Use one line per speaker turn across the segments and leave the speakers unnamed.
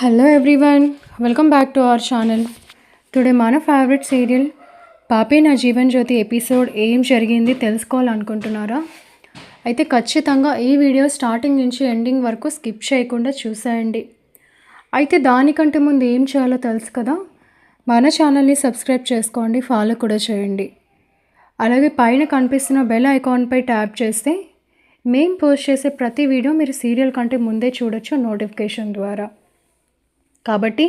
Hello everyone, welcome back to our channel. Today మన favourite serial పాపే నా Jeevan Jyoti episode ఏం జరిగింది తెలుసుకోవాలనుకుంటున్నారా? అయితే ఖచ్చితంగా ఈ వీడియో స్టార్టింగ్ నుంచి ఎండింగ్ వరకు స్కిప్ చేయకుండా చూసేయండి. అయితే దానికంటే ముందు ఏం చేయాలో తెలుసు కదా, మన ఛానల్ని సబ్స్క్రైబ్ చేసుకోండి, ఫాలో కూడా చేయండి. అలాగే పైన కనిపిస్తున్న బెల్ ఐకాన్పై ట్యాప్ చేస్తే మేము పోస్ట్ చేసే ప్రతి వీడియో మీరు సీరియల్ కంటే ముందే చూడొచ్చు నోటిఫికేషన్ ద్వారా. కాబట్టి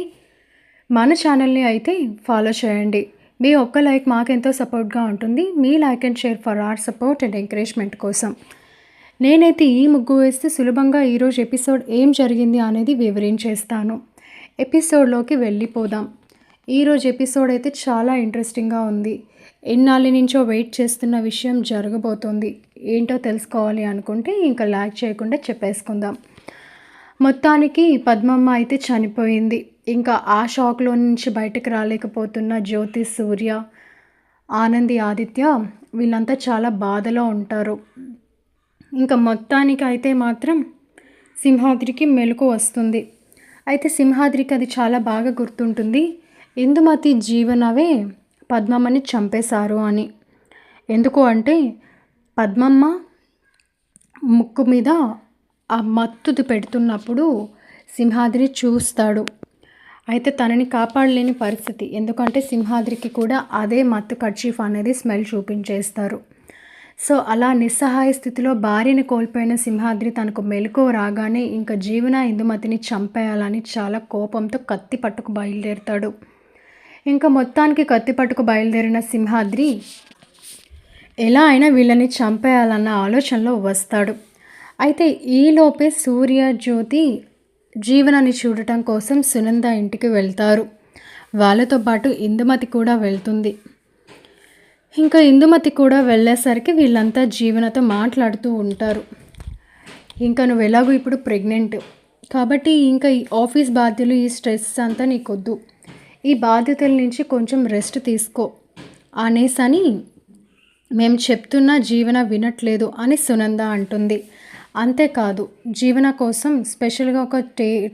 మన ఛానల్ని అయితే ఫాలో చేయండి. మీ ఒక్క లైక్ మాకెంతో సపోర్ట్గా ఉంటుంది. మీ like and share for our support and encouragement కోసం. నేనైతే ఈ ముగ్గు వేస్తే సులభంగా ఈరోజు ఎపిసోడ్ ఏం జరిగింది అనేది వివరించేస్తాను. ఎపిసోడ్లోకి వెళ్ళిపోదాం. ఈరోజు ఎపిసోడ్ అయితే చాలా ఇంట్రెస్టింగ్గా ఉంది. ఎన్నాళ్ళ నుంచో వెయిట్ చేస్తున్న విషయం జరగబోతోంది. ఏంటో తెలుసుకోవాలి అనుకుంటే ఇంకా లాగ్ చేయకుండా చెప్పేసుకుందాం. మొత్తానికి పద్మమ్మ అయితే చనిపోయింది. ఇంకా ఆ షాక్లో నుంచి బయటకు రాలేకపోతున్న జ్యోతి, సూర్య, ఆనంది, ఆదిత్య వీళ్ళంతా చాలా బాధలో ఉంటారు. ఇంకా మొత్తానికి అయితే మాత్రం సింహాద్రికి మెలకు వస్తుంది. అయితే సింహాద్రికి అది చాలా బాగా గుర్తుంటుంది. ఇందుమతి జీవనవే పద్మమ్మని చంపేశారు అని. ఎందుకు అంటే పద్మమ్మ ముక్కు మీద ఆ మత్తుది పెడుతున్నప్పుడు సింహాద్రి చూస్తాడు. అయితే తనని కాపాడలేని పరిస్థితి, ఎందుకంటే సింహాద్రికి కూడా అదే మత్తు కర్చీఫ్ అనేది స్మెల్ చూపించేస్తారు. సో అలా నిస్సహాయ స్థితిలో భార్యని కోల్పోయిన సింహాద్రి తనకు మెలకువ రాగానే ఇంకా జీవన ఇందుమతిని చంపేయాలని చాలా కోపంతో కత్తి పట్టుకు బయలుదేరుతాడు. ఇంకా మొత్తానికి కత్తి పట్టుకు బయలుదేరిన సింహాద్రి ఎలా అయినా వీళ్ళని చంపేయాలన్న ఆలోచనలో వస్తాడు. అయితే ఈలోపే సూర్య, జ్యోతి జీవనాన్ని చూడటం కోసం సునంద ఇంటికి వెళ్తారు. వాళ్ళతో పాటు ఇందుమతి కూడా వెళ్తుంది. ఇంకా ఇందుమతి కూడా వెళ్ళేసరికి వీళ్ళంతా జీవనతో మాట్లాడుతూ ఉంటారు. ఇంకా నువ్వు ఎలాగో ఇప్పుడు ప్రెగ్నెంట్ కాబట్టి ఇంకా ఈ ఆఫీస్ బాధ్యతలు, ఈ స్ట్రెస్ అంతా నీకొద్దు, ఈ బాధ్యతల నుంచి కొంచెం రెస్ట్ తీసుకో అనేసని మేము చెప్తున్నా జీవన వినట్లేదు అని సునంద అంటుంది. అంతేకాదు జీవన కోసం స్పెషల్గా ఒక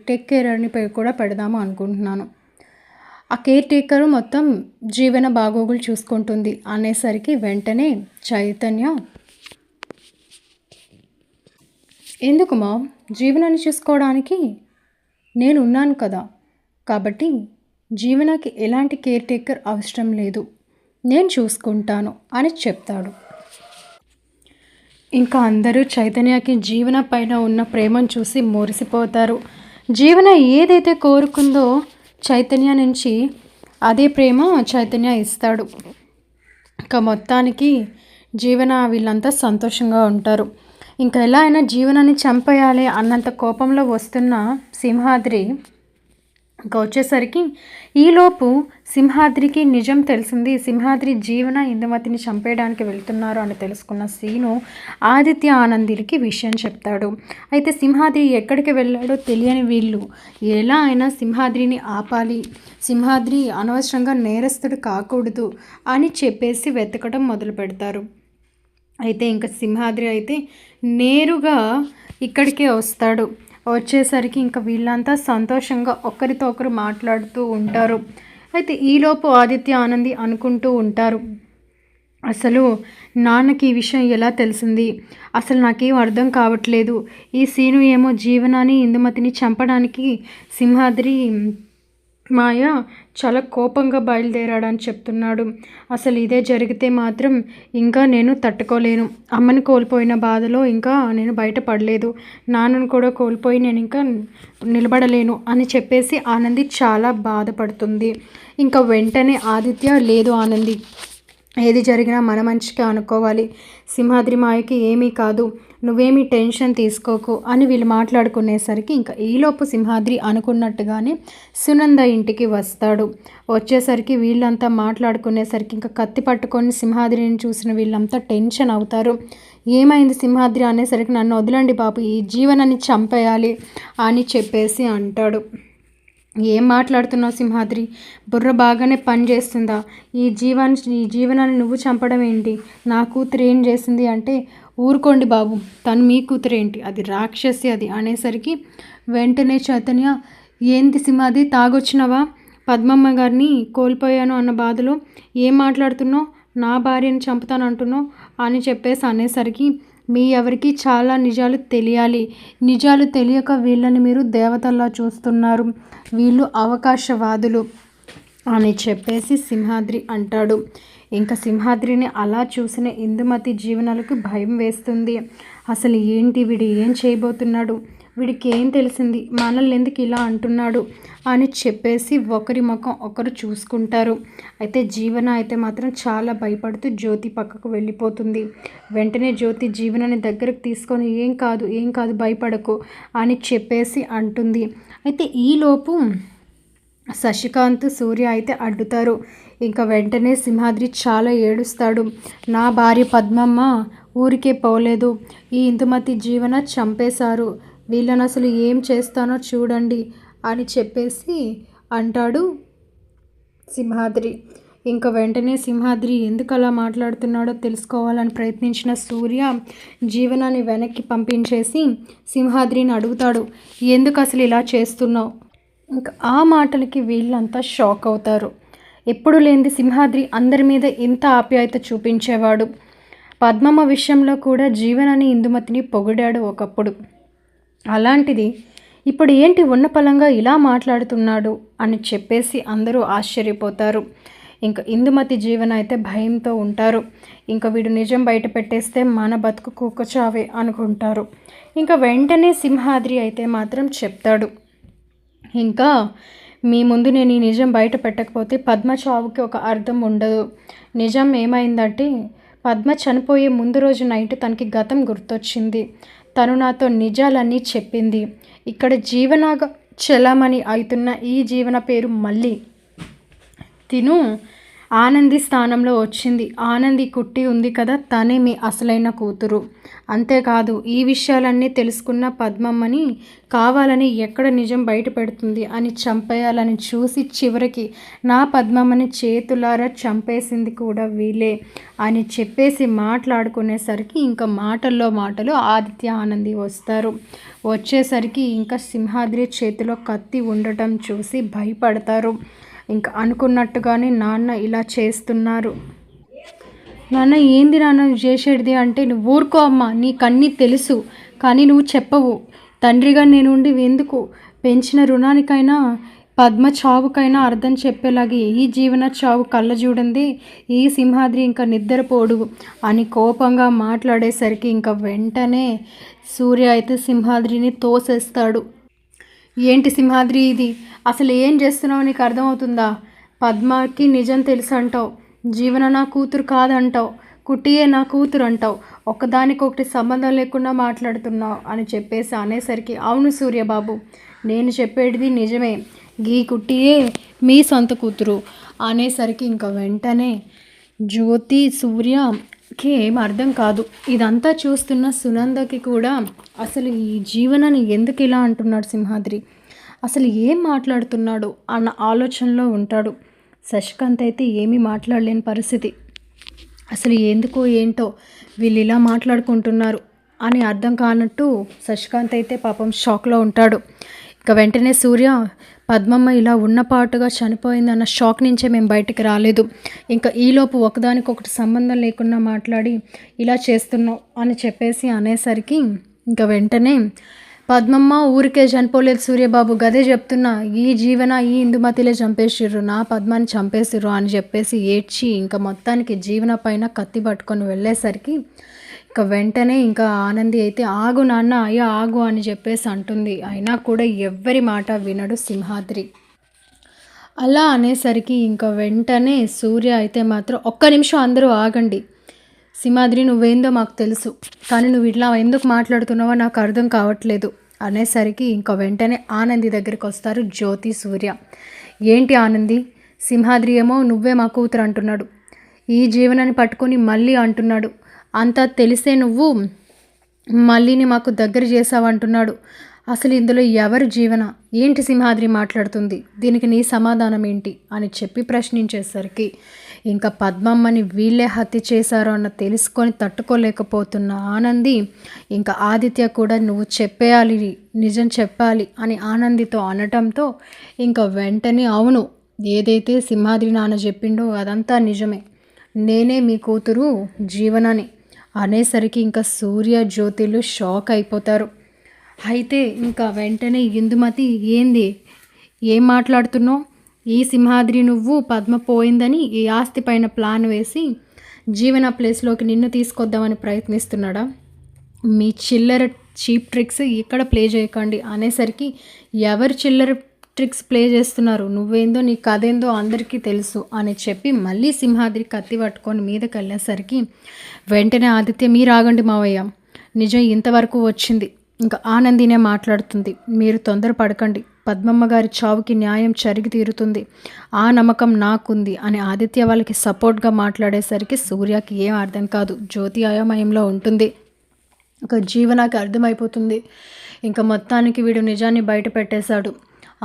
టేక్ కేరర్ని కూడా పెడదాము అనుకుంటున్నాను. ఆ కేర్ టేకర్ మొత్తం జీవన బాగోగులు చూసుకుంటుంది అనేసరికి వెంటనే చైతన్య, ఎందుకు మా జీవనాన్ని చూసుకోవడానికి నేను ఉన్నాను కదా, కాబట్టి జీవనకి ఎలాంటి కేర్ టేకర్ అవసరం లేదు, నేను చూసుకుంటాను అని చెప్తాడు. ఇంకా అందరూ చైతన్యకి జీవన పైన ఉన్న ప్రేమను చూసి మురిసిపోతారు. జీవన ఏదైతే కోరుకుందో చైతన్య నుంచి అదే ప్రేమ చైతన్య ఇస్తాడు. ఇంకా మొత్తానికి జీవన వీళ్ళంతా సంతోషంగా ఉంటారు. ఇంకా ఎలా అయినా జీవనాన్ని చంపేయాలి అన్నంత కోపంలో వస్తున్న సింహాద్రి ఇంకా వచ్చేసరికి ఈలోపు సింహాద్రికి నిజం తెలిసింది. సింహాద్రి జీవన ఇందుమతిని చంపేయడానికి వెళ్తున్నారు అని తెలుసుకున్న సీను ఆదిత్య, ఆనందికి విషయం చెప్తాడు. అయితే సింహాద్రి ఎక్కడికి వెళ్ళాడో తెలియని వీళ్ళు ఎలా అయినా సింహాద్రిని ఆపాలి, సింహాద్రి అనవసరంగా నేరస్తుడు కాకూడదు అని చెప్పేసి వెతకడం మొదలు పెడతారు. అయితే ఇంకా సింహాద్రి అయితే నేరుగా ఇక్కడికే వస్తాడు. వచ్చేసరికి ఇంకా వీళ్ళంతా సంతోషంగా ఒకరితో ఒకరు మాట్లాడుతూ ఉంటారు. అయితే ఈలోపు ఆదిత్య, ఆనంది అనుకుంటూ ఉంటారు, అసలు నాన్నకి ఈ విషయం ఎలా తెలిసింది, అసలు నాకేం అర్థం కావట్లేదు, ఈ సీను ఏమో జీవనాన్ని ఇందుమతిని చంపడానికి సింహాద్రి మాయ చాలా కోపంగా బయలుదేరాడని చెప్తున్నాడు. అసలు ఇదే జరిగితే మాత్రం ఇంకా నేను తట్టుకోలేను, అమ్మని కోల్పోయిన బాధలో ఇంకా నేను బయటపడలేదు, నాన్నను కూడా కోల్పోయి నేను ఇంకా నిలబడలేను అని చెప్పేసి ఆనంది చాలా బాధపడుతుంది. ఇంకా వెంటనే ఆదిత్య, లేదు ఆనంది, ఏది జరిగినా మన మంచిగా అనుకోవాలి, సింహాద్రి మాయకి ఏమీ కాదు, నువ్వేమీ టెన్షన్ తీసుకోకు అని వీళ్ళు మాట్లాడుకునేసరికి ఇంకా ఈలోపు సింహాద్రి అనుకున్నట్టుగానే సునంద ఇంటికి వస్తాడు. వచ్చేసరికి వీళ్ళంతా మాట్లాడుకునేసరికి ఇంకా కత్తి పట్టుకొని సింహాద్రిని చూసిన వీళ్ళంతా టెన్షన్ అవుతారు. ఏమైంది సింహాద్రి అనేసరికి నన్ను వదలండి బాబు, ఈ జీవనాన్ని చంపేయాలి అని చెప్పేసి అంటాడు. ఏం మాట్లాడుతున్నావు సింహాద్రి, బుర్ర బాగానే పని చేస్తుందా, ఈ జీవనాన్ని నువ్వు చంపడం ఏంటి, నా కూతురు ఏం చేసింది అంటే, ఊరుకోండి బాబు, తను మీ కూతురేంటి, అది రాక్షసి అది అనేసరికి వెంటనే చైతన్య, ఏంటి సింహాద్రి, తాగొచ్చినావా? పద్మమ్మ గారిని కోల్పోయాను అన్న బాధలో ఏం మాట్లాడుతున్నావు? నా భార్యను చంపుతానంటున్నావు అని చెప్పేసి అనేసరికి, మీ ఎవరికి చాలా నిజాలు తెలియాలి. నిజాలు తెలియక వీళ్ళని మీరు దేవతల్లా చూస్తున్నారు. వీళ్ళు అవకాశవాదులు అని చెప్పేసి సింహాద్రి అంటాడు. ఇంకా సింహాద్రిని అలా చూసిన ఇందుమతి జీవనాలకు భయం వేస్తుంది. అసలు ఏంటి వీడు ఏం చేయబోతున్నాడు? వీడికి ఏం తెలిసింది? మనల్ని ఎందుకు ఇలా అంటున్నాడు అని చెప్పేసి ఒకరి ముఖం ఒకరు చూసుకుంటారు. అయితే జీవన అయితే మాత్రం చాలా భయపడుతూ జ్యోతి పక్కకు వెళ్ళిపోతుంది. వెంటనే జ్యోతి జీవనని దగ్గరకు తీసుకొని ఏం కాదు భయపడకు అని చెప్పేసి అంటుంది. అయితే ఈలోపు శశికాంత్, సూర్య అయితే అడ్డుతారు. ఇంకా వెంటనే సింహాద్రి చాలా ఏడుస్తాడు. నా భార్య పద్మమ్మ ఊరికే పోలేదు, ఈ ఇందుమతి జీవన చంపేశారు. వీళ్ళని అసలు ఏం చేస్తానో చూడండి అని చెప్పేసి అంటాడు సింహాద్రి. ఇంకా వెంటనే సింహాద్రి ఎందుకు అలా మాట్లాడుతున్నాడో తెలుసుకోవాలని ప్రయత్నించిన సూర్య జీవనాన్ని వెనక్కి పంపించేసి సింహాద్రిని అడుగుతాడు, ఎందుకు అసలు ఇలా చేస్తున్నావు? ఇంకా ఆ మాటలకి వీళ్ళంతా షాక్ అవుతారు. ఎప్పుడు లేనిది సింహాద్రి అందరి మీద ఇంత ఆప్యాయత చూపించేవాడు. పద్మమ్మ విషయంలో కూడా జీవనాన్ని ఇందుమతిని పొగిడాడు ఒకప్పుడు. అలాంటిది ఇప్పుడు ఏంటి ఉన్నపలంగా ఇలా మాట్లాడుతున్నాడు అని చెప్పేసి అందరూ ఆశ్చర్యపోతారు. ఇంకా ఇందుమతి జీవన అయితే భయంతో ఉంటారు. ఇంకా వీడు నిజం బయట పెట్టేస్తే మన బతుకు కుక్కచావే అనుకుంటారు. ఇంకా వెంటనే సింహాద్రి అయితే మాత్రం చెప్తాడు, ఇంకా మీ ముందు నేను ఈ నిజం బయట పెట్టకపోతే పద్మ చావుకి ఒక అర్థం ఉండదు. నిజం ఏమైందంటే పద్మ చనిపోయే ముందు రోజు నైట్ తనకి గతం గుర్తొచ్చింది. తను నాతో నిజాలన్నీ చెప్పింది. ఇక్కడ జీవనగా చలామణి అవుతున్న ఈ జీవన పేరు మళ్ళీ తిను ఆనంది స్థానంలో వచ్చింది. ఆనంది కుట్టి ఉంది కదా, తనే మీ అసలైన కూతురు. అంతేకాదు ఈ విషయాలన్నీ తెలుసుకున్న పద్మమ్మని కావాలని ఎక్కడ నిజం బయట పెడుతుంది అని చంపేయాలని చూసి చివరికి నా పద్మమ్మని చేతులారా చంపేసింది కూడా వీలే అని చెప్పేసి మాట్లాడుకునేసరికి ఇంకా మాటల్లో మాటలు ఆదిత్య ఆనంది వస్తారు. వచ్చేసరికి ఇంకా సింహాద్రి చేతిలో కత్తి ఉండటం చూసి భయపడతారు. ఇంకా అనుకున్నట్టుగానే నాన్న ఇలా చేస్తున్నారు. నాన్న ఏంది నాన్న చేసేది అంటే, నువ్వు ఊరుకో అమ్మ, నీకన్నీ తెలుసు కానీ నువ్వు చెప్పవు. తండ్రిగా నేను ఉండి ఎందుకు? పెంచిన రుణానికైనా పద్మ చావుకైనా అర్థం చెప్పేలాగే ఈ జీవన చావు కళ్ళ చూడండి ఈ సింహాద్రి ఇంకా నిద్రపోడు అని కోపంగా మాట్లాడేసరికి ఇంకా వెంటనే సూర్య అయితే సింహాద్రిని తోసేస్తాడు. ఏంటి సింహాద్రి ఇది? అసలు ఏం చేస్తున్నావు? నీకు అర్థమవుతుందా? పద్మకి నిజం తెలుసు అంటావు, జీవన నా కూతురు కాదంటావు, కుట్టియే నా కూతురు అంటావు, ఒకదానికొకటి సంబంధం లేకుండా మాట్లాడుతున్నావు అని చెప్పేసి అనేసరికి, అవును సూర్యబాబు, నేను చెప్పేది నిజమే, గీ కుట్టియే మీ సొంత కూతురు అనేసరికి ఇంకా వెంటనే జ్యోతి, సూర్యకి ఏం అర్థం కాదు. ఇదంతా చూస్తున్న సునందకి కూడా అసలు ఈ జీవనాన్ని ఎందుకు ఇలా అంటున్నాడు సింహాద్రి, అసలు ఏం మాట్లాడుతున్నాడు అన్న ఆలోచనలో ఉంటాడు. శశికాంత్ అయితే ఏమీ మాట్లాడలేని పరిస్థితి. అసలు ఎందుకో ఏంటో వీళ్ళు ఇలా మాట్లాడుకుంటున్నారు అని అర్థం కానట్టు శశికాంత్ అయితే పాపం షాక్లో ఉంటాడు. ఇక వెంటనే సూర్య, పద్మమ్మ ఇలా ఉన్నపాటుగా చనిపోయిందన్న షాక్ నుంచే మేము బయటికి రాలేదు. ఇంకా ఈలోపు ఒకదానికొకటి సంబంధం లేకుండా మాట్లాడి ఇలా చేస్తున్నావు అని చెప్పేసి అనేసరికి ఇంకా వెంటనే పద్మమ్మ ఊరికే చనిపోలేదు సూర్యబాబు, గదే చెప్తున్నా, ఈ జీవన ఈ ఇందుమతిలే చంపేసిర్రు, నా పద్మాన్ని చంపేసిర్రు అని చెప్పేసి ఏడ్చి ఇంకా మొత్తానికి జీవన పైన కత్తి పట్టుకొని వెళ్ళేసరికి ఇంకా వెంటనే ఇంకా ఆనంది అయితే ఆగు నాన్న, అయ్యా ఆగు అని చెప్పేసి అంటుంది. అయినా కూడా ఎవ్వరి మాట వినడు సింహాద్రి. అలా అనేసరికి ఇంకా వెంటనే సూర్య అయితే మాత్రం, ఒక్క నిమిషం అందరూ ఆగండి, సింహాద్రి నువ్వేందో మాకు తెలుసు, కానీ నువ్వు ఇట్లా ఎందుకు మాట్లాడుతున్నావో నాకు అర్థం కావట్లేదు అనేసరికి ఇంకా వెంటనే ఆనంది దగ్గరికి వస్తారు జ్యోతి, సూర్య. ఏంటి ఆనంది, సింహాద్రి ఏమో నువ్వే మా కూతురు అంటున్నాడు, ఈ జీవనాన్ని పట్టుకొని మళ్ళీ అంటున్నాడు, అంతా తెలిసే నువ్వు మళ్ళీని మాకు దగ్గర చేసావంటున్నాడు, అసలు ఇందులో ఎవరు జీవన? ఏంటి సింహాద్రి మాట్లాడుతుంది? దీనికి నీ సమాధానం ఏంటి అని చెప్పి ప్రశ్నించేసరికి ఇంకా పద్మమ్మని వీళ్ళే హత్య చేశారో అన్న తెలుసుకొని తట్టుకోలేకపోతున్న ఆనంది ఇంకా ఆదిత్య కూడా నువ్వు చెప్పేయాలి, నిజం చెప్పాలి అని ఆనందితో అనటంతో ఇంకా వెంటనే అవును, ఏదైతే సింహాద్రి నాన్న చెప్పిండో అదంతా నిజమే, నేనే మీ కూతురు జీవనని అనేసరికి ఇంకా సూర్య జ్యోతిలు షాక్ అయిపోతారు. అయితే ఇంకా వెంటనే ఇందుమతి ఏంది, ఏం మాట్లాడుతున్నావు? ఈ సింహాద్రి నువ్వు పద్మ పోయిందని ఈ ఆస్తి పైన ప్లాన్ వేసి జీవన ప్లేస్లోకి నిన్ను తీసుకొద్దామని ప్రయత్నిస్తున్నాడా? మీ చిల్లర చీప్ ట్రిక్స్ ఇక్కడ ప్లే చేయకండి అనేసరికి ఎవరు చిల్లర ట్రిక్స్ ప్లే చేస్తున్నారు, నువ్వేందో నీ కథేందో అందరికీ తెలుసు అని చెప్పి మళ్ళీ సింహాద్రి కత్తి పట్టుకొని మీదకి వెళ్ళేసరికి వెంటనే ఆదిత్య మీరు ఆగండి మావయ్య, నిజం ఇంతవరకు వచ్చింది, ఇంకా ఆనందినే మాట్లాడుతుంది, మీరు తొందరపడకండి, పద్మమ్మ గారి చావుకి న్యాయం జరిగి తీరుతుంది, ఆ నమ్మకం నాకుంది అని ఆదిత్య వాళ్ళకి సపోర్ట్గా మాట్లాడేసరికి సూర్యకి ఏం అర్థం కాదు, జ్యోతి అయోమయంలో ఉంటుంది. ఇంకా జీవనకి అర్థమైపోతుంది ఇంకా మొత్తానికి వీడు నిజాన్ని బయట పెట్టేశాడు,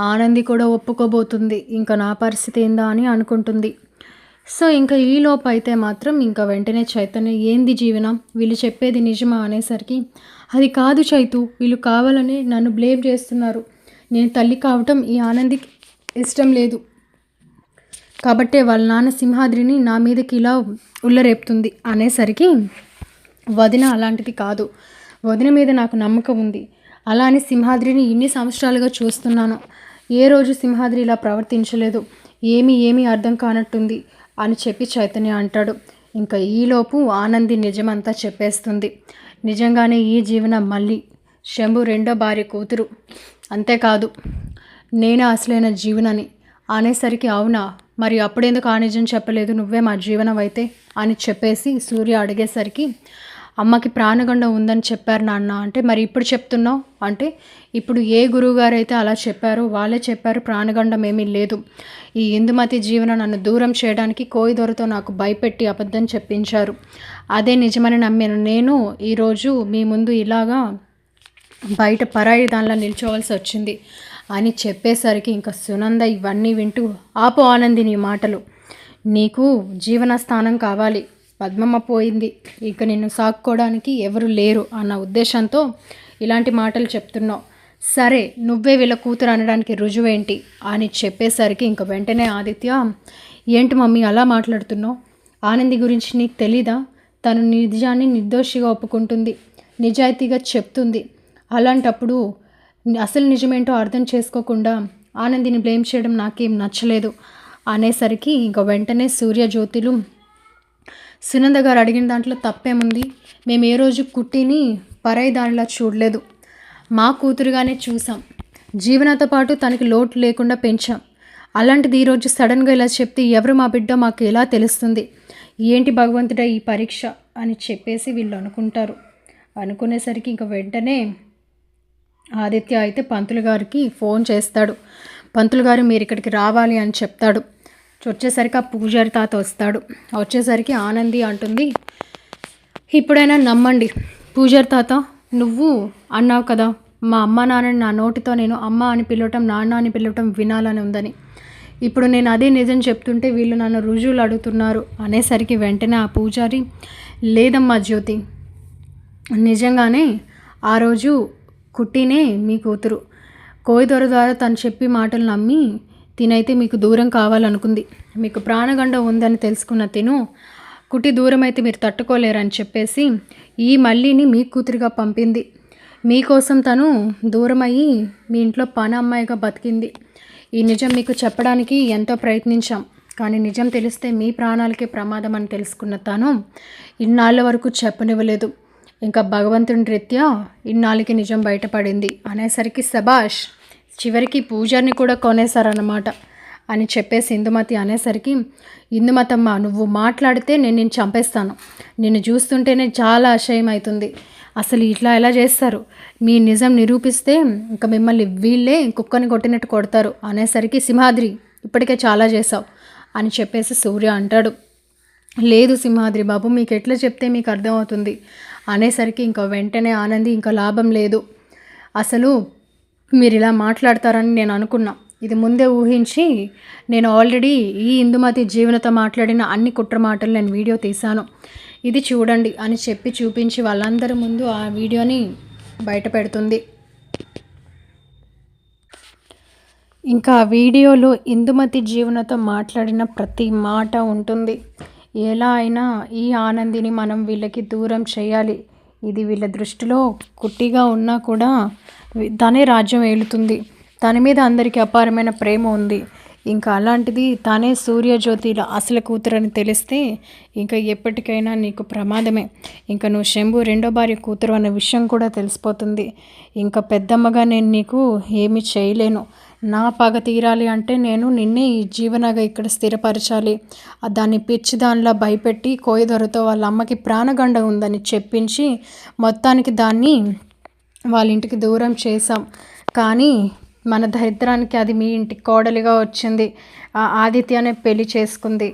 ఆనంది కూడా ఒప్పుకోబోతుంది, ఇంకా నా పరిస్థితి ఏందా అని అనుకుంటుంది. సో ఇంకా ఈలోపు అయితే మాత్రం ఇంకా వెంటనే చైతన్య ఏంది జీవన, వీళ్ళు చెప్పేది నిజమా అనేసరికి అది కాదు చైతు, వీళ్ళు కావాలని నన్ను బ్లేమ్ చేస్తున్నారు, నేను తల్లి కావటం ఈ ఆనందికి ఇష్టం లేదు కాబట్టే వాళ్ళ నాన్న సింహాద్రిని నా మీదకి ఇలా ఉల్లరేపుతుంది అనేసరికి వదిన అలాంటిది కాదు, వదిన మీద నాకు నమ్మకం ఉంది, అలా అని సింహాద్రిని ఇన్ని సంవత్సరాలుగా చూస్తున్నాను, ఏ రోజు సింహాద్రి ఇలా ప్రవర్తించలేదు, ఏమీ అర్థం కానట్టుంది అని చెప్పి చైతన్య అంటాడు. ఇంకా ఈలోపు ఆనంది నిజమంతా చెప్పేస్తుంది. నిజంగానే ఈ జీవన మళ్ళీ శంభు రెండో భార్య కూతురు, అంతేకాదు నేనే అసలైన జీవనని అనేసరికి అవునా, మరి అప్పుడెందుకు ఆ నిజం చెప్పలేదు, నువ్వే మా జీవనం అయితే అని చెప్పేసి సూర్య అడిగేసరికి అమ్మకి ప్రాణగండం ఉందని చెప్పారు నాన్న అంటే మరి ఇప్పుడు చెప్తున్నావు అంటే ఇప్పుడు ఏ గురువుగారు అయితే అలా చెప్పారో వాళ్ళే చెప్పారు, ప్రాణగండం ఏమీ లేదు, ఈ ఇందుమతి జీవన నన్ను దూరం చేయడానికి కోయిదొరతో నాకు భయపెట్టి అబద్ధం చెప్పించారు, అదే నిజమని నమ్మాను నేను ఈరోజు మీ ముందు ఇలాగా బయట పరాయి దానిలా నిల్చోవలసి వచ్చింది అని చెప్పేసరికి ఇంకా సునంద ఇవన్నీ వింటూ ఆపు ఆనంది నీ మాటలు, నీకు జీవన స్థానం కావాలి, పద్మమ్మ పోయింది, ఇక నిన్ను సాక్కోవడానికి ఎవరు లేరు అన్న ఉద్దేశంతో ఇలాంటి మాటలు చెప్తున్నావు, సరే నువ్వే వీళ్ళ కూతురు అనడానికి రుజువేంటి అని చెప్పేసరికి ఇంక వెంటనే ఆదిత్య ఏంటి మమ్మీ అలా మాట్లాడుతున్నావు, ఆనంది గురించి నీకు తెలీదా, తను నిజాన్ని నిర్దోషిగా ఒప్పుకుంటుంది, నిజాయితీగా చెప్తుంది, అలాంటప్పుడు అసలు నిజమేంటో అర్థం చేసుకోకుండా ఆనందిని బ్లేమ్ చేయడం నాకేం నచ్చలేదు అనేసరికి ఇంక వెంటనే సూర్య జ్యోతిలు సునంద గారు అడిగిన దాంట్లో తప్పేముంది, మేము ఏ రోజు కుట్టిని పరాయి దానిలా చూడలేదు, మా కూతురుగానే చూసాం, జీవనతో పాటు తనకి లోటు లేకుండా పెంచాం, అలాంటిది ఈరోజు సడన్గా ఇలా చెప్తే ఎవరు మా బిడ్డ మాకు ఎలా తెలుస్తుంది, ఏంటి భగవంతుడా ఈ పరీక్ష అని చెప్పేసి వీళ్ళు అనుకుంటారు. అనుకునేసరికి ఇంక వెంటనే ఆదిత్య అయితే పంతులు గారికి ఫోన్ చేస్తాడు, పంతులు గారు మీరు ఇక్కడికి రావాలి అని చెప్తాడు. వచ్చేసరికి ఆ పూజారి తాత వస్తాడు. వచ్చేసరికి ఆనంది అంటుంది, ఇప్పుడైనా నమ్మండి పూజారి తాత, నువ్వు అన్నావు కదా మా అమ్మ నాన్నని నా నోటితో నేను అమ్మ అని పిలవటం నాన్న అని పిలవటం వినాలని ఉందని, ఇప్పుడు నేను అదే నిజం చెప్తుంటే వీళ్ళు నన్ను రుజువులు అడుగుతున్నారు అనేసరికి వెంటనే ఆ పూజారి లేదమ్మా జ్యోతి, నిజంగానే ఆ రోజు కుట్టినే మీ కూతురు, కోయిదొర ద్వారా తను చెప్పి మాటలు నమ్మి తినైతే మీకు దూరం కావాలనుకుంది, మీకు ప్రాణగండం ఉందని తెలుసుకున్న తిను కుట్టి దూరం అయితే మీరు తట్టుకోలేరని చెప్పేసి ఈ మల్లిని మీ కూతురిగా పంపింది, మీకోసం తను దూరం అయ్యి మీ ఇంట్లో పని అమ్మాయిగా బతికింది, ఈ నిజం మీకు చెప్పడానికి ఎంతో ప్రయత్నించాం, కానీ నిజం తెలిస్తే మీ ప్రాణాలకే ప్రమాదం అని తెలుసుకున్న తను ఇన్నాళ్ళ వరకు చెప్పనివ్వలేదు, ఇంకా భగవంతుని రీత్యా ఇన్నాళ్ళకి నిజం బయటపడింది అనేసరికి సబాష్, చివరికి పూజారిని కూడా కొనేశారన్నమాట అని చెప్పేసి ఇందుమతి అనేసరికి, ఇందుమతమ్మ నువ్వు మాట్లాడితే నేను నిన్ను చంపేస్తాను, నిన్ను చూస్తుంటేనే చాలా అసహ్యం అవుతుంది, అసలు ఇట్లా ఎలా చేస్తారు, మీ నిజం నిరూపిస్తే ఇంకా మిమ్మల్ని వీళ్ళే కుక్కని కొట్టినట్టు కొడతారు అనేసరికి, సింహాద్రి ఇప్పటికే చాలా చేసావు అని చెప్పేసి సూర్య అంటాడు. లేదు సింహాద్రి బాబు, మీకు ఎట్లా చెప్తే మీకు అర్థమవుతుంది అనేసరికి ఇంకా వెంటనే ఆనంది ఇంకా లాభం లేదు, అసలు మీరు ఇలా మాట్లాడతారని నేను అనుకున్నా. ఇది ముందే ఊహించి నేను ఆల్రెడీ ఈ ఇందుమతి జీవనతో మాట్లాడిన అన్ని కుట్ర మాటలు నేను వీడియో తీశాను, ఇది చూడండి అని చెప్పి చూపించి వాళ్ళందరి ముందు ఆ వీడియోని బయట పెడుతుంది. ఇంకా ఆ వీడియోలో ఇందుమతి జీవనతో మాట్లాడిన ప్రతి మాట ఉంటుంది. ఎలా అయినా ఈ ఆనందిని మనం వీళ్ళకి దూరం చేయాలి, ఇది వీళ్ళ దృష్టిలో కుట్టిగా ఉన్నా కూడా తనే రాజ్యం ఏలుతుంది, తన మీద అందరికీ అపారమైన ప్రేమ ఉంది, ఇంకా అలాంటిది తనే సూర్యజ్యోతిల అసలు కూతురని తెలిస్తే ఇంకా ఎప్పటికైనా నీకు ప్రమాదమే. ఇంకా నువ్వు శంభు రెండో భార్య కూతురు అనే విషయం కూడా తెలిసిపోతుంది. ఇంకా పెద్దమ్మగా నేను నీకు ఏమీ చేయలేను. నా పగ తీరాలి అంటే నేను నిన్నే ఈ జీవనగా ఇక్కడ స్థిరపరచాలి. దాన్ని పిచ్చి దానిలా భయపెట్టి కోయిదొరతో వాళ్ళ అమ్మకి ప్రాణగండ ఉందని చెప్పించి మొత్తానికి దాన్ని వాళ్ళ ఇంటికి దూరం చేశాం. కానీ మన దరిద్రానికి అది మీ ఇంటికి కోడలిగా వచ్చింది. ఆదిత్యనే పెళ్లి చేసుకుంది.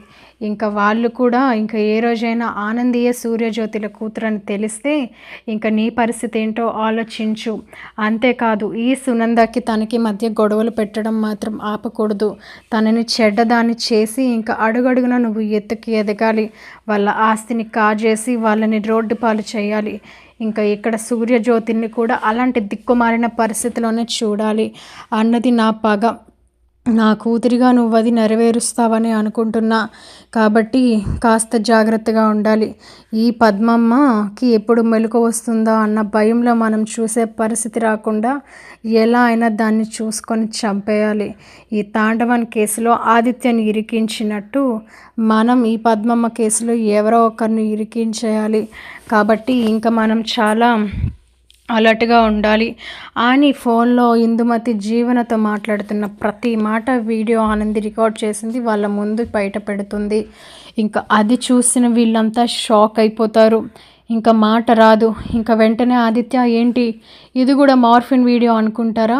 ఇంకా వాళ్ళు కూడా ఇంకా ఏ రోజైనా ఆనందియే సూర్యజ్యోతిల కూతురని తెలిస్తే ఇంకా నీ పరిస్థితి ఏంటో ఆలోచించు. అంతేకాదు ఈ సునందకి తనకి మధ్య గొడవలు పెట్టడం మాత్రం ఆపకూడదు. తనని చెడ్డదాన్ని చేసి ఇంకా అడుగడుగున నువ్వు ఎత్తుకి ఎదగాలి. వాళ్ళ ఆస్తిని కాజేసి వాళ్ళని రోడ్డు పాలు చేయాలి. ఇంకా ఇక్కడ సూర్యజ్యోతిని కూడా అలాంటి దిక్కుమాలిన పరిస్థితిలోనే చూడాలి అన్నది నా పగ. నా కూతురిగా నువ్వు అది నెరవేరుస్తావని అనుకుంటున్నా. కాబట్టి కాస్త జాగ్రత్తగా ఉండాలి. ఈ పద్మమ్మకి ఎప్పుడు మెలకు వస్తుందా అన్న భయంలో మనం చూసే పరిస్థితి రాకుండా ఎలా అయినా దాన్ని చూసుకొని చంపేయాలి. ఈ తాండవన్ కేసులో ఆదిత్యని ఇరికించినట్టు మనం ఈ పద్మమ్మ కేసులో ఎవరో ఒకరిని ఇరికించేయాలి. కాబట్టి ఇంకా మనం చాలా అలర్ట్గా ఉండాలి అని ఫోన్లో ఇందుమతి జీవనతో మాట్లాడుతున్న ప్రతి మాట వీడియో ఆనంది రికార్డ్ చేసింది వాళ్ళ ముందు బయట పెడుతుంది. ఇంకా అది చూసిన వీళ్ళంతా షాక్ అయిపోతారు. ఇంకా మాట రాదు. ఇంకా వెంటనే ఆదిత్య ఏంటి ఇది కూడా మార్ఫిన్ వీడియో అనుకుంటారా,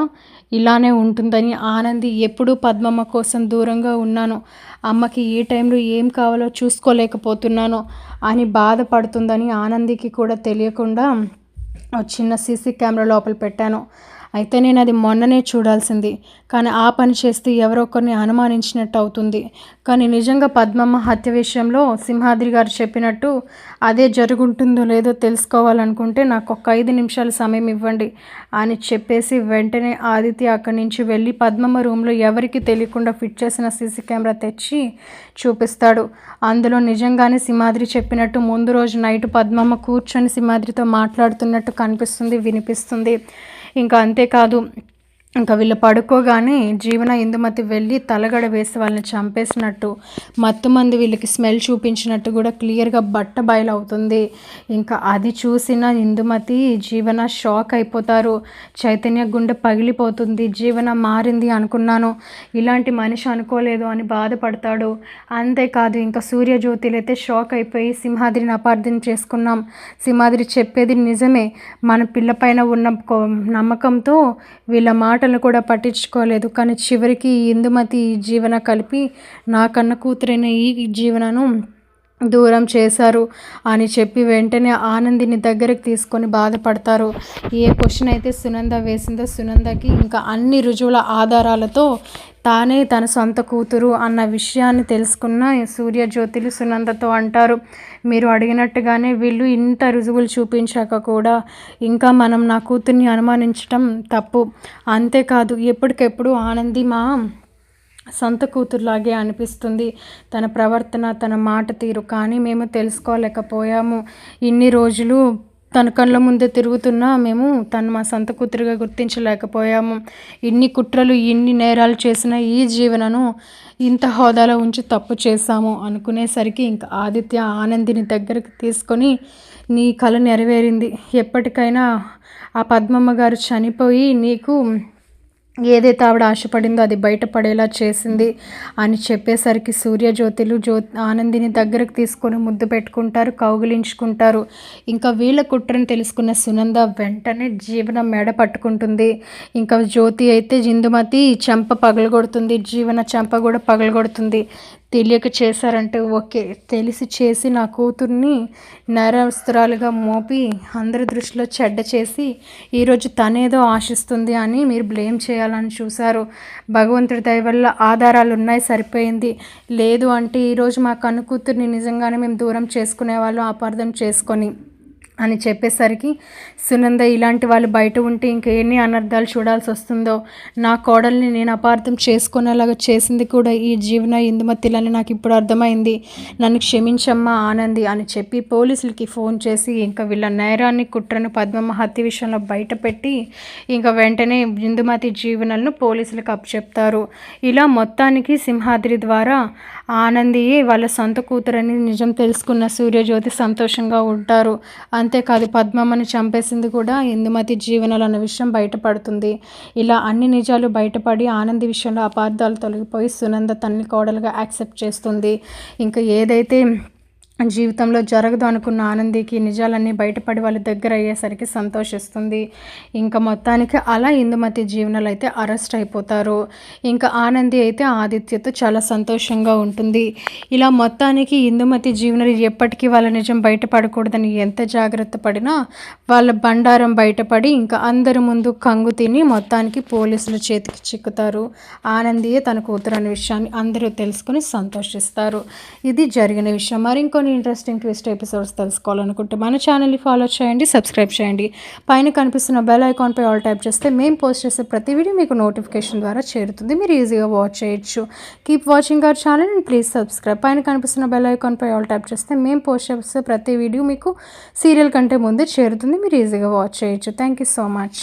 ఇలానే ఉంటుందని. ఆనంది ఎప్పుడూ పద్మమ్మ కోసం దూరంగా ఉన్నాను, అమ్మకి ఏ టైంలో ఏం కావాలో చూసుకోలేకపోతున్నాను అని బాధపడుతుందని ఆనందికి కూడా తెలియకుండా చిన్న సీసీ కెమెరా లోపల పెట్టాను. అయితే నేను అది మొన్ననే చూడాల్సింది, కానీ ఆ పని చేస్తే ఎవరో ఒకరిని అనుమానించినట్టు అవుతుంది. కానీ నిజంగా పద్మమ్మ హత్య విషయంలో సింహాద్రి గారు చెప్పినట్టు అదే జరుగుంటుందో లేదో తెలుసుకోవాలనుకుంటే నాకు ఒక 5 నిమిషాల సమయం ఇవ్వండి అని చెప్పేసి వెంటనే ఆదిత్య అక్కడి నుంచి వెళ్ళి పద్మమ్మ రూమ్లో ఎవరికి తెలియకుండా ఫిట్ చేసిన సీసీ కెమెరా తెచ్చి చూపిస్తాడు. అందులో నిజంగానే సింహాద్రి చెప్పినట్టు ముందు రోజు నైట్ పద్మమ్మ కూర్చొని సింహాద్రితో మాట్లాడుతున్నట్టు కనిపిస్తుంది, వినిపిస్తుంది. ఇంకా అంతేకాదు ఇంకా వీళ్ళు పడుకోగానే జీవన ఇందుమతి వెళ్ళి తలగడ వేసి వాళ్ళని చంపేసినట్టు మత్తుమంది వీళ్ళకి స్మెల్ చూపించినట్టు కూడా క్లియర్గా బయలవుతుంది. ఇంకా అది చూసిన ఇందుమతి జీవన షాక్ అయిపోతారు. చైతన్య గుండె పగిలిపోతుంది. జీవన మారింది అనుకున్నాను, ఇలాంటి మనిషి అనుకోలేదు అని బాధపడతాడు. అంతేకాదు ఇంకా సూర్యజ్యోతిలు అయితే షాక్ అయిపోయి సింహాద్రిని అపార్థం చేసుకున్నాం, సింహాద్రి చెప్పేది నిజమే, మన పిల్లపైన ఉన్న నమ్మకంతో వీళ్ళ మాటలు కూడా పట్టించుకోలేదు. కానీ చివరికి ఇందుమతి జీవన కలిపి నా కన్న కూతురైన ఈ జీవనను దూరం చేశారు అని చెప్పి వెంటనే ఆనందిని దగ్గరికి తీసుకొని బాధపడతారు. ఏ క్వశ్చన్ అయితే సునంద వేసిందో సునందకి ఇంకా అన్ని రుజువుల ఆధారాలతో తానే తన సొంత కూతురు అన్న విషయాన్ని తెలుసుకున్న సూర్యజ్యోతిలు సునందతో అంటారు, మీరు అడిగినట్టుగానే వీళ్ళు ఇంత రుజువులు చూపించాక కూడా ఇంకా మనం నా కూతుర్ని అనుమానించటం తప్పు. అంతేకాదు ఎప్పటికెప్పుడు ఆనంది మా సొంత కూతురులాగే అనిపిస్తుంది, తన ప్రవర్తన తన మాట తీరు, కానీ మేము తెలుసుకోలేకపోయాము. ఇన్ని రోజులు తన కళ్ళ ముందే తిరుగుతున్నా మేము తను మా సొంత కూతురుగా గుర్తించలేకపోయాము. ఇన్ని కుట్రలు ఇన్ని నేరాలు చేసిన ఈ జీవనను ఇంత హోదాలో ఉంచి తప్పు చేశాము అనుకునేసరికి ఇంకా ఆదిత్య ఆనందిని దగ్గరికి తీసుకొని నీ కల నెరవేరింది, ఎప్పటికైనా ఆ పద్మమ్మ గారు చనిపోయి నీకు ఏదైతే ఆవిడ ఆశపడిందో అది బయటపడేలా చేసింది అని చెప్పేసరికి సూర్యజ్యోతిలు ఆనందిని దగ్గరకు తీసుకొని ముద్దు పెట్టుకుంటారు, కౌగిలించుకుంటారు. ఇంకా వీళ్ళ కుట్రని తెలుసుకున్న సునంద వెంటనే జీవన మెడ పట్టుకుంటుంది. ఇంకా జ్యోతి అయితే ఇందుమతి చెంప పగలగొడుతుంది, జీవన చెంప కూడా పగలగొడుతుంది. తెలియక చేశారంటే ఓకే, తెలిసి చేసి నా కూతుర్ని నేరస్తురాలుగా మోపి అందరి దృష్టిలో చెడ్డ చేసి ఈరోజు తనేదో ఆశిస్తుంది అని మీరు బ్లేమ్ చేయాలని చూశారు. భగవంతుడి దయ వల్ల ఆధారాలు ఉన్నాయి, సరిపోయింది. లేదు అంటే ఈరోజు మా కన్ను కూతుర్ని నిజంగానే మేము దూరం చేసుకునే వాళ్ళు అపార్థం చేసుకొని అని చెప్పేసరికి సునంద ఇలాంటి వాళ్ళు బయట ఉంటే ఇంకా ఎన్ని అనర్థాలు చూడాల్సి వస్తుందో, నా కోడల్ని నేను అపార్థం చేసుకునేలాగా చేసింది కూడా ఈ జీవన ఇందుమతిలని నాకు ఇప్పుడు అర్థమైంది, నన్ను క్షమించమ్మా ఆనంది అని చెప్పి పోలీసులకి ఫోన్ చేసి ఇంకా వీళ్ళ నేరాన్ని కుట్రను పద్మమ్మ హత్య విషయంలో బయట పెట్టి ఇంకా వెంటనే ఇందుమతి జీవనలను పోలీసులకు అప్పచెప్తారు. ఇలా మొత్తానికి సింహాద్రి ద్వారా ఆనందియే వాళ్ళ సొంత కూతురని నిజం తెలుసుకున్న సూర్యజ్యోతి సంతోషంగా ఉంటారు. అంతేకాదు పద్మమ్మని చంపేసింది కూడా ఇందుమతి జీవనాలు అన్న విషయం బయటపడుతుంది. ఇలా అన్ని నిజాలు బయటపడి ఆనంది విషయంలో అపార్థాలు తొలగిపోయి సునంద తల్లి కోడలుగా యాక్సెప్ట్ చేస్తుంది. ఇంకా ఏదైతే జీవితంలో జరగదు అనుకున్న ఆనందికి నిజాలన్నీ బయటపడి వాళ్ళ దగ్గర అయ్యేసరికి సంతోషిస్తుంది. ఇంకా మొత్తానికి అలా ఇందుమతి జీవనాలు అయితే అరెస్ట్ అయిపోతారు. ఇంకా ఆనంది అయితే ఆదిత్యతో చాలా సంతోషంగా ఉంటుంది. ఇలా మొత్తానికి ఇందుమతి జీవనాలు ఎప్పటికీ వాళ్ళ నిజం బయటపడకూడదని ఎంత జాగ్రత్త పడినా వాళ్ళ బండారం బయటపడి ఇంకా అందరి ముందు కంగు తిని మొత్తానికి పోలీసుల చేతికి చిక్కుతారు. ఆనందియే తన కూతురు అనే విషయాన్ని అందరూ తెలుసుకుని సంతోషిస్తారు. ఇది జరిగిన విషయం. మరి ఇంకొన్ని ఇంట్రెస్టింగ్ ట్విస్ట్ ఎపిసోడ్స్ తెలుసుకోవాలనుకుంటే మన ఛానల్ని ఫాలో చేయండి, సబ్స్క్రైబ్ చేయండి. పైన కనిపిస్తున్న బెల్ ఐకాన్పై ఆల్ టైప్ చేస్తే మేము పోస్ట్ చేసే ప్రతి వీడియో మీకు నోటిఫికేషన్ ద్వారా చేరుతుంది. మీరు ఈజీగా వాచ్ చేయొచ్చు. Keep watching our channel and please subscribe. పైన కనిపిస్తున్న బెల్ ఐకాన్పై ఆల్ టైప్ చేస్తే మేము పోస్ట్ చేసే ప్రతి వీడియో మీకు సీరియల్ కంటే ముందే చేరుతుంది. మీరు ఈజీగా వాచ్ చేయొచ్చు. Thank you so much.